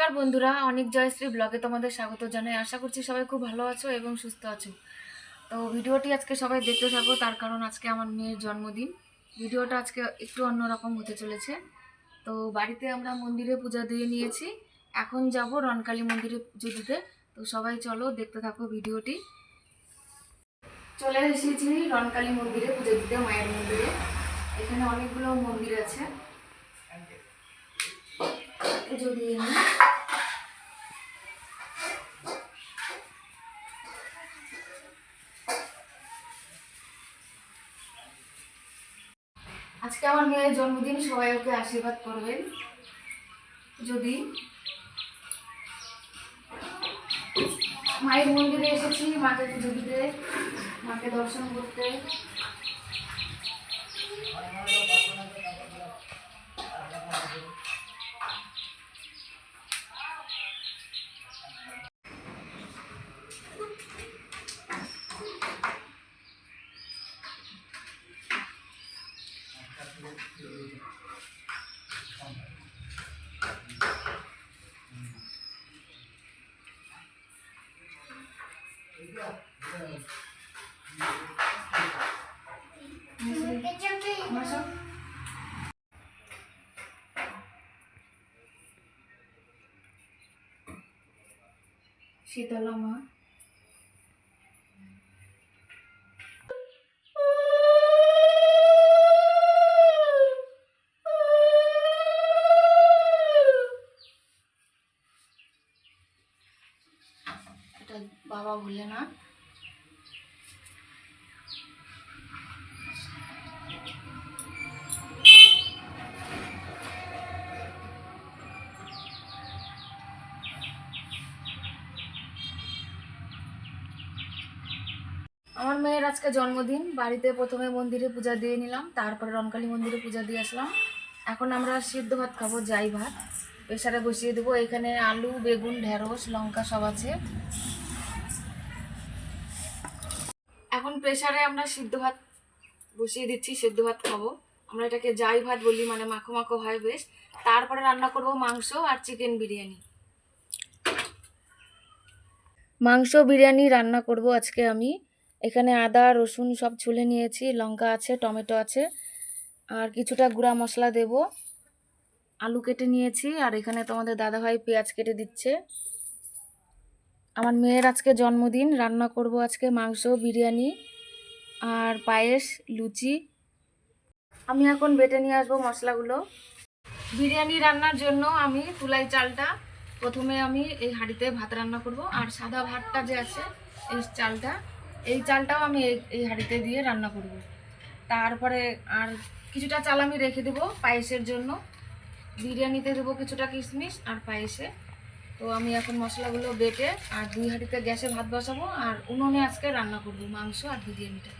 নমস্কার বন্ধুরা, অনেক জয়শ্রী ব্লগে তোমাদের স্বাগত জানাই। আশা করছি সবাই খুব ভালো আছো এবং সুস্থ আছো। তো ভিডিওটি আজকে সবাই দেখতে থাকো, তার কারণ আজকে আমার মেয়ের জন্মদিন। ভিডিওটা আজকে একটু অন্যরকম হতে চলেছে। তো বাড়িতে আমরা মন্দিরে পূজা দিয়ে নিয়েছি, এখন যাব রনকালী মন্দিরে পুজো দিতে। তো সবাই চলো দেখতে থাকো ভিডিওটি। চলে এসেছি রনকালী মন্দিরে পুজো দিতে, মায়ের মন্দিরে। এখানে অনেকগুলো মন্দির আছে, পুজো দিয়ে নিই। আজকে আমার মেয়ের জন্মদিন, সবাই ওকে আশীর্বাদ করবেন। যদি মায়ের মন্দিরে এসেছি মাকে পুজো দিতে, মাকে দর্শন করতে। শীতলা মা, এটা বাবা ভোলেনাথ। আমার মেয়ের আজকে জন্মদিন, বাড়িতে প্রথমে মন্দিরে পূজা দিয়ে নিলাম, তারপরে রনকালী মন্দিরে পূজা দিয়ে আসলাম। এখন আমরা সিদ্ধ ভাত খাবো, যাই ভাত প্রেসারে বসিয়ে দেবো। এখানে আলু, বেগুন, ঢেঁড়স, লঙ্কা সব আছে। এখন প্রেসারে আমরা সিদ্ধ ভাত বসিয়ে দিচ্ছি, সিদ্ধ ভাত খাবো। আমরা এটাকে যাই ভাত বলি, মানে মাখো মাখো হয় বেশ। তারপরে রান্না করব মাংস আর চিকেন বিরিয়ানি। মাংস বিরিয়ানি রান্না করব আজকে আমি। এখানে আদা রসুন সব ছুলে নিয়েছি, লঙ্কা আছে, টমেটো আছে, আর কিছুটা গুঁড়া মশলা দেব। আলু কেটে নিয়েছি, আর এখানে তোমাদের দাদাভাই পেঁয়াজ কেটে দিচ্ছে। আমার মেয়ের আজকে জন্মদিন, রান্না করব আজকে মাংস বিরিয়ানি আর পায়েস, লুচি। আমি এখন বেটে নিয়ে আসবো মশলাগুলো। বিরিয়ানি রান্নার জন্য আমি তুলাই চালটা প্রথমে আমি এই হাঁড়িতে ভাত রান্না করব, আর সাদা ভাতটা যে আছে এই চালটাও আমি এই হাঁড়িতে দিয়ে রান্না করব। তারপরে আর কিছুটা চাল আমি রেখে দেবো পায়েসের জন্য। বিরিয়ানিতে দেবো কিছুটা কিশমিশ আর পায়েসে। তো আমি এখন মশলাগুলো বেটে আর 2 হাঁড়িতে গ্যাসে ভাত বসাবো, আর উনুনে আজকে রান্না করব মাংস আর বিরিয়ানিটা।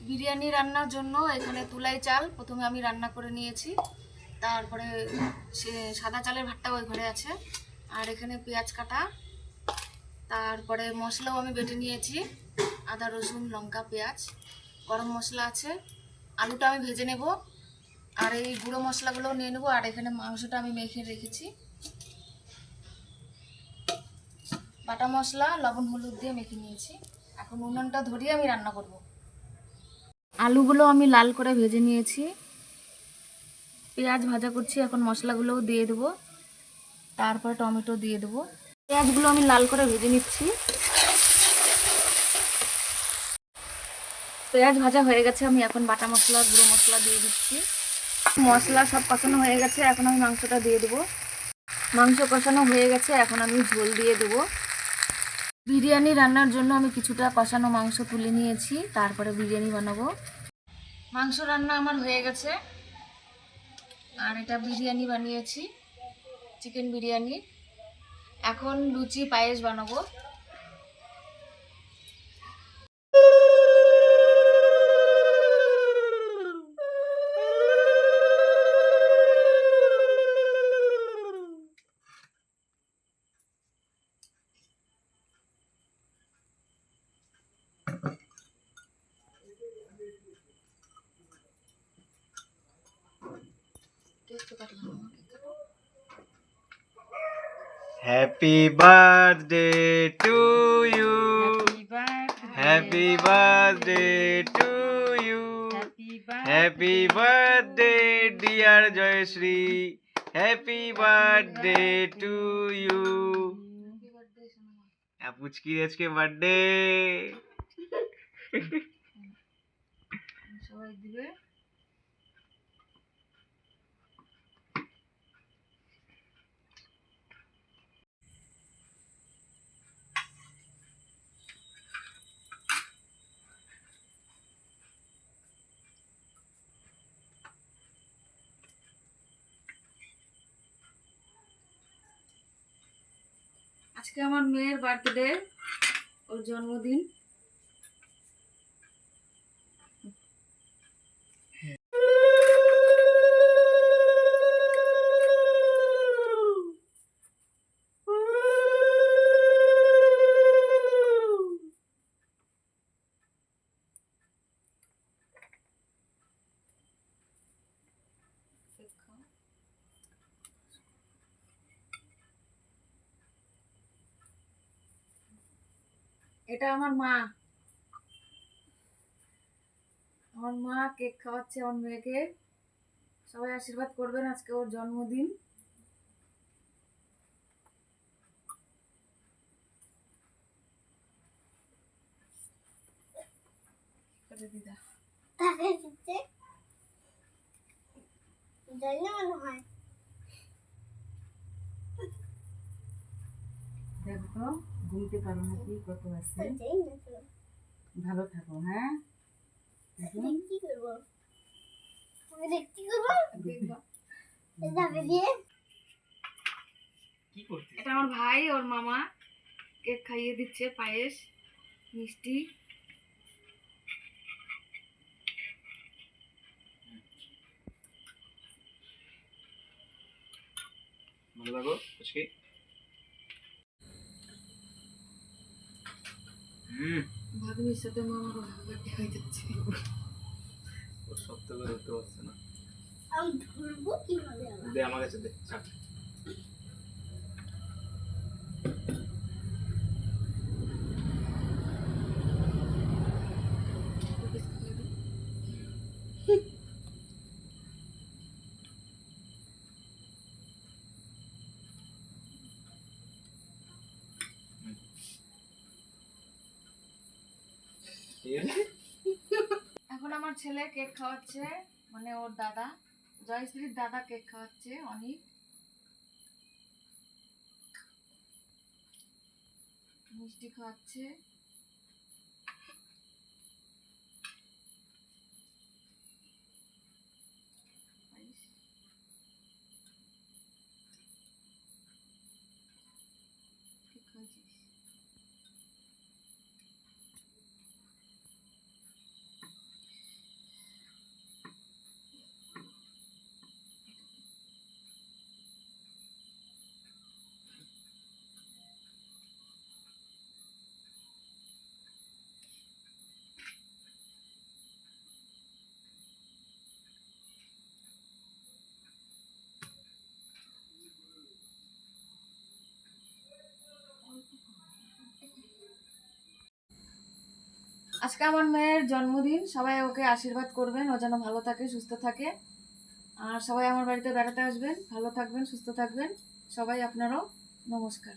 বিরিয়ানি রান্নার জন্য এখানে তুলাই চাল প্রথমে আমি রান্না করে নিয়েছি, তারপরে সে সাদা চালের ভাতটা ওই ঘরে আছে, আর এখানে পেঁয়াজ কাটা, তারপরে মশলাও আমি বেটে নিয়েছি, আদা রসুন লঙ্কা পেঁয়াজ, গরম মশলা আছে, আলুটা আমি ভেজে নেব, আর এই গুঁড়ো মশলাগুলোও নিয়ে নেবো। আর এখানে মাংসটা আমি মেখে রেখেছি, বাটা মশলা লবণ হলুদ দিয়ে মেখে নিয়েছি। এখন উনুনটা ধরিয়ে আমি রান্না করব। আলুগুলো আমি লাল করে ভেজে নিয়েছি, পেঁয়াজ ভাজা করছি, এখন মশলাগুলোও দিয়ে দেবো, তারপর টমেটো দিয়ে দেবো। পেঁয়াজগুলো আমি লাল করে ভেজে নিচ্ছি। পেঁয়াজ ভাজা হয়ে গেছে, আমি এখন বাটা মশলা গুঁড়ো মশলা দিয়ে দিচ্ছি। মশলা সব কষানো হয়ে গেছে, এখন আমি মাংসটা দিয়ে দেবো। মাংস কষানো হয়ে গেছে, এখন আমি ঝোল দিয়ে দেবো। বিরিয়ানি রান্নার জন্য আমি কিছুটা কষানো মাংস তুলে নিয়েছি, তারপরে বিরিয়ানি বানাবো। মাংস রান্না আমার হয়ে গেছে, আর এটা বিরিয়ানি বানিয়েছি, চিকেন বিরিয়ানি। এখন লুচি পায়েস বানাবো। Happy birthday to you, happy Happy birthday to you, happy birthday dear Jayashree, happy birthday to you. পুচকির আজকে বার্থডে। সবাই দিবে। আজকে আমার মেয়ের বার্থডে, ওর জন্মদিন। এটা আমার মা কেক খাওয়াচ্ছে আমার মেয়েকে। সবাই আশীর্বাদ করবেন, আজকে ওর জন্মদিন। দিদা দেখো গুনতে পারো নাকি কত আছে। ভালো থাকো, হ্যাঁ। এটা আমার ভাই, ওর মামা কেক খাইয়ে দিচ্ছে, পায়েস মিষ্টি। ভালো থাকো আজকে। ভাগ্নির সাথে মামারও ভাগাভাগি হয়ে যাচ্ছে। ওর শব্দ করে ধরতে পারছে না। আমি ধরবো কিভাবে আবার? দে আমার কাছে দে, ছাড়। এখন আমার ছেলে কেক খাওয়াচ্ছে, মানে ওর দাদা, জয়শ্রীর দাদা কেক খাওয়াচ্ছে অনেক। মিষ্টি খাওয়াচ্ছে। ঠিক খাওয়াচ্ছিস। আজকে আমার মেয়ের জন্মদিন, সবাই ওকে আশীর্বাদ করবেন, ও যেন ভালো থাকে, সুস্থ থাকে। আর সবাই আমার বাড়িতে বেড়াতে আসবেন, ভালো থাকবেন, সুস্থ থাকবেন সবাই। আপনারাও নমস্কার।